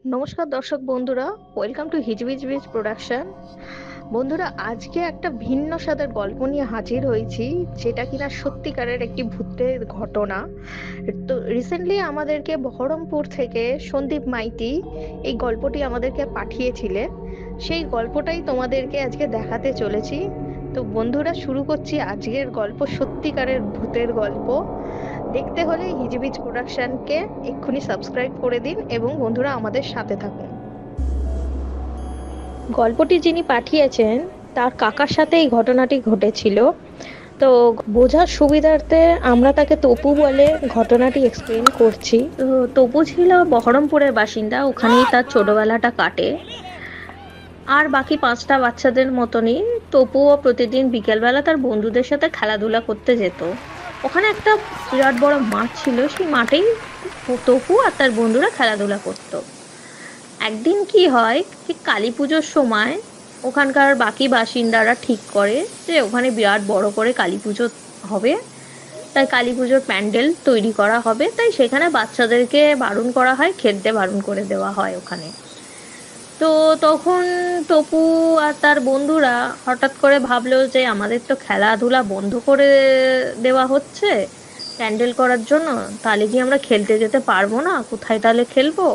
নমস্কার দর্শক বন্ধুরা, ওয়েলকাম টু হিজবিজবিজ প্রোডাকশন। বন্ধুরা, আজকে একটা ভিন্ন স্বাদের গল্প নিয়ে হাজির হয়েছি, যেটা কিনা সত্যিকারের একটি ভূতের ঘটনা। তো রিসেন্টলি আমাদেরকে বহরমপুর থেকে সন্দীপ মাইতি এই গল্পটি আমাদেরকে পাঠিয়েছিলে। সেই গল্পটাই তোমাদেরকে আজকে দেখাতে চলেছি। তো বন্ধুরা, শুরু করছি আজকের গল্প, সত্যিকারের ভূতের গল্প। দেখতে হলে হিজিবিজ প্রোডাকশনকে এক্ষুনি সাবস্ক্রাইব করে দিন এবং বন্ধুরা আমাদের সাথে থাকুন। গল্পটি যিনি পাঠিয়েছেন তার কাকার সাথে এই ঘটনাটি ঘটেছিল। তো বোঝার সুবিধার্থে আমরা তাকে তপু বলে ঘটনাটি এক্সপ্লেন করছি। তো তপু ছিল বহরমপুরের বাসিন্দা, ওখানেই তার ছোটবেলাটা কাটে। আর বাকি পাঁচটা বাচ্চাদের মতনই তপুও প্রতিদিন বিকেলবেলা তার বন্ধুদের সাথে খেলাধুলা করতে যেত। ওখানে একটা বিরাট বড় মাঠ ছিল, সেই মাঠেই তপু আর তার বন্ধুরা খেলাধুলা করতো। একদিন কি হয়, ঠিক কালী পুজোর সময় ওখানকার বাকি বাসিন্দারা ঠিক করে যে ওখানে বিরাট বড় করে কালী পুজো হবে, তাই কালী পুজোর প্যান্ডেল তৈরি করা হবে। তাই সেখানে বাচ্চাদেরকে বারণ করা হয়, খেলতে বারণ করে দেওয়া হয় ওখানে। তো তখন টপু আর তার বন্ধুরা হঠাৎ করে ভাবলো যে আমাদের তো খেলাধুলা বন্ধ করে দেওয়া হচ্ছে প্যান্ডেল করার জন্য, তাহলে কি আমরা খেলতে যেতে পারবো না? কোথায় তাহলে খেলবো?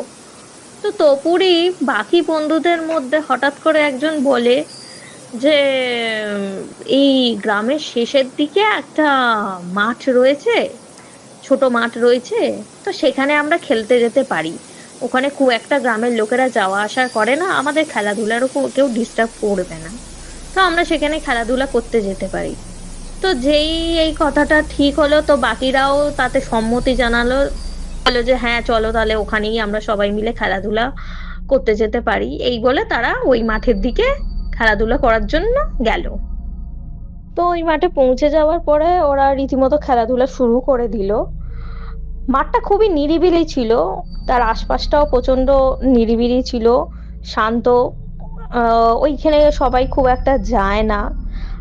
তো তপুরই বাকি বন্ধুদের মধ্যে হঠাৎ করে একজন বলে যে উম, এই গ্রামের শেষের দিকে একটা মাঠ রয়েছে, ছোট মাঠ রয়েছে, তো সেখানে আমরা খেলতে যেতে পারি। ওখানে খুব একটা গ্রামের লোকেরা যাওয়া আসা করে না, আমাদের খেলাধুলারও কেউ ডিস্টার্ব করবে না। তো আমরা সেখানে খেলাধুলা করতে যেতে পারি। তো যেই এই কথাটা ঠিক হলো, তো বাকিরাও তাতে সম্মতি জানালো, বললো যে হ্যাঁ চলো, তাহলে ওখানেই আমরা সবাই মিলে খেলাধুলা করতে যেতে পারি। এই বলে তারা ওই মাঠের দিকে খেলাধুলা করার জন্য গেল। তো ওই মাঠে পৌঁছে যাওয়ার পরে ওরা রীতিমতো খেলাধুলা শুরু করে দিল। মাঠটা খুবই নিরিবিলি ছিল, তার আশপাশটাও প্রচন্ড নিরিবিলি ছিল, শান্ত। ওইখানে সবাই খুব একটা যায় না।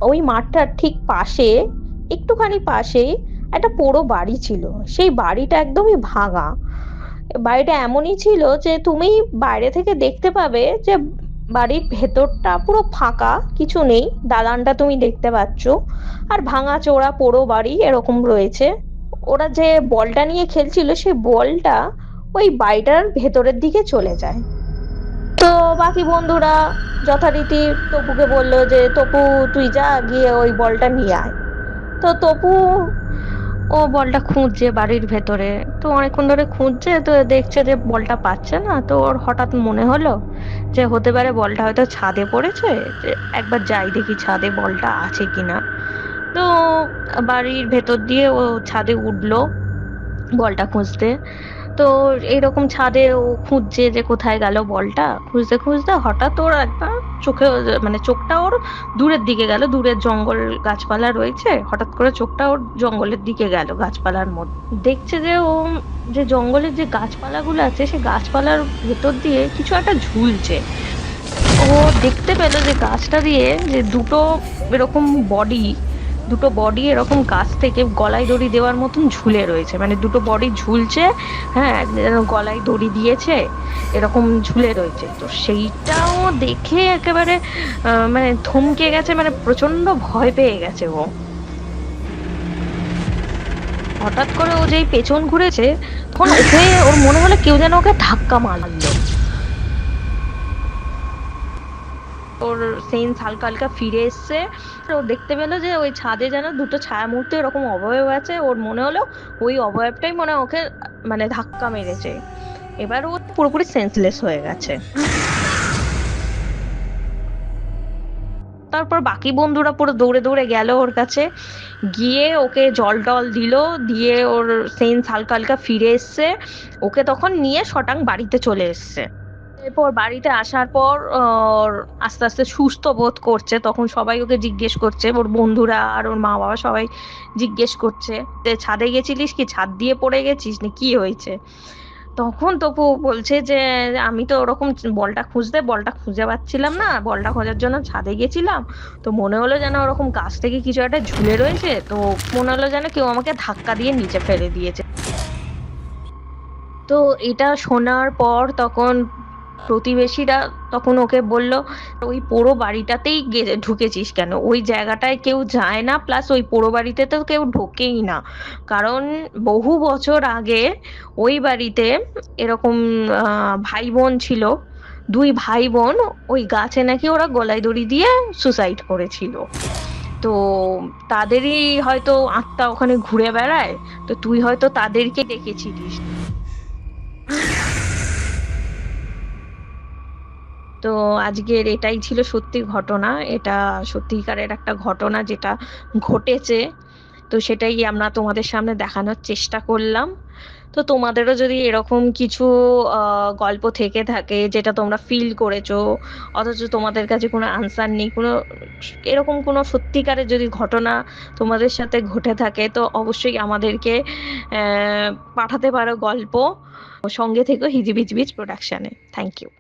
ওই মাঠটার ঠিক পাশে, একটুখানি পাশেই একটা পোড়ো বাড়ি ছিল। সেই বাড়িটা একদমই ভাঙা। বাড়িটা এমনই ছিল যে তুমি বাইরে থেকে দেখতে পাবে যে বাড়ির ভেতরটা পুরো ফাঁকা, কিছু নেই, দালানটা তুমি দেখতে পাচ্ছ। আর ভাঙা চোরা পোড়ো বাড়ি এরকম রয়েছে। ওরা যে বলটা নিয়ে খেলছিল, সেই বলটা ওই বাড়িটার ভেতরের দিকে চলে যায়। তো বাকি বন্ধুরা যথারীতি তপুকে বললো যে তপু, তুই যা গিয়ে ওই বলটা নিয়ে আয়। তো তপু ও বলটা খুঁজছে বাড়ির ভেতরে। তো অনেকক্ষণ ধরে খুঁজছে, তো দেখছে যে বলটা পাচ্ছে না। তো ওর হঠাৎ মনে হলো যে হতে পারে বলটা হয়তো ছাদে পড়েছে, যে একবার যাই দেখি ছাদে বলটা আছে কিনা। তো বাড়ির ভেতর দিয়ে ও ছাদে উঠলো বলটা খুঁজতে। তো এইরকম ছাদে ও খুঁজছে যে কোথায় গেল বলটা। খুঁজতে খুঁজতে হঠাৎ ওর একবার চোখে, মানে চোখটা ওর দূরের দিকে গেল, দূরের জঙ্গল গাছপালা রয়েছে, হঠাৎ করে চোখটা ওর জঙ্গলের দিকে গেল, গাছপালার মধ্যে দেখছে যে ও, যে জঙ্গলের যে গাছপালাগুলো আছে সে গাছপালার ভেতর দিয়ে কিছু একটা ঝুলছে। ও দেখতে পেল যে গাছটা দিয়ে যে দুটো এরকম বডি, দুটো বডি এরকম গাছ থেকে গলায় দড়ি দেওয়ার মতন ঝুলে রয়েছে, মানে দুটো বডি ঝুলছে। হ্যাঁ, যেন গলায় দড়ি দিয়েছে এরকম ঝুলে রয়েছে। তো সেইটাও দেখে একেবারে মানে থমকে গেছে, মানে প্রচন্ড ভয় পেয়ে গেছে ও। হঠাৎ করে ও যেই পেছন ঘুরেছে, তখন ওকে ওর মনে হলো কেউ যেন ওকে ধাক্কা মারলো। ওর সেন্স হালকা হালকা ফিরে এসছে। ও দেখতে পেলো যে ওই ছাদে যেন দুটো ছায়া মূর্তি এরকম অবয়ব আছে। ওর মনে হলো ওই অবয়বটাই মনে হয় ওকে মানে ধাক্কা মেরেছে। এবার ও পুরোপুরি সেন্সলেস হয়ে গেছে। তারপর বাকি বন্ধুরা পুরো দৌড়ে দৌড়ে গেল ওর কাছে, গিয়ে ওকে জল টল দিল, দিয়ে ওর সেন্স হালকা হালকা ফিরে এসছে। ওকে তখন নিয়ে সটাং বাড়িতে চলে এসছে। এরপর বাড়িতে আসার পর ওর আস্তে আস্তে সুস্থ বোধ করছে। তখন সবাই ওকে জিজ্ঞেস করছে, ওর বন্ধুরা আর ওর মা বাবা সবাই জিজ্ঞেস করছে যে ছাদে গেছিলিস কি, ছাদ দিয়ে পড়ে গেছিস না কি হয়েছে? তখন তপু বলছে যে আমি তো ওরকম বলটা খুঁজে পাচ্ছিলাম না, বলটা খোঁজার জন্য ছাদে গেছিলাম। তো মনে হলো যেন ওরকম গাছ থেকে কিছু একটা ঝুলে রয়েছে, তো মনে হলো যেন কেউ আমাকে ধাক্কা দিয়ে নিচে ফেলে দিয়েছে। তো এটা শোনার পর তখন প্রতিবেশীরা তখন ওকে বলল, ওই পোড়ো বাড়িটাতেই ঢুকেছিস কেন? ওই জায়গাটায় কেউ যায় না, প্লাস ওই পোড়ো বাড়িতে তো কেউ ঢোকেই না। কারণ বহু বছর আগে ওই বাড়িতে এরকম ভাই বোন ছিল, দুই ভাই বোন, ওই গাছে নাকি ওরা গলায় দড়ি দিয়ে সুসাইড করেছিল। তো তাদেরই হয়তো আত্মা ওখানে ঘুরে বেড়ায়, তো তুই হয়তো তাদেরকে দেখেছিলিস। তো আজকের এটাই ছিল সত্যি ঘটনা, এটা সত্যিকারের একটা ঘটনা যেটা ঘটেছে। তো সেটাই আমরা তোমাদের সামনে দেখানোর চেষ্টা করলাম। তো তোমাদেরও যদি এরকম কিছু গল্প থেকে থাকে যেটা তোমরা ফিল করেছো, অথচ তোমাদের কাছে কোনো আনসার নেই, কোনো এরকম কোনো সত্যিকারের যদি ঘটনা তোমাদের সাথে ঘটে থাকে, তো অবশ্যই আমাদেরকে আহ পাঠাতে পারো গল্প। সঙ্গে থেকো হিজিবিজবিজ প্রোডাকশনে। Thank you.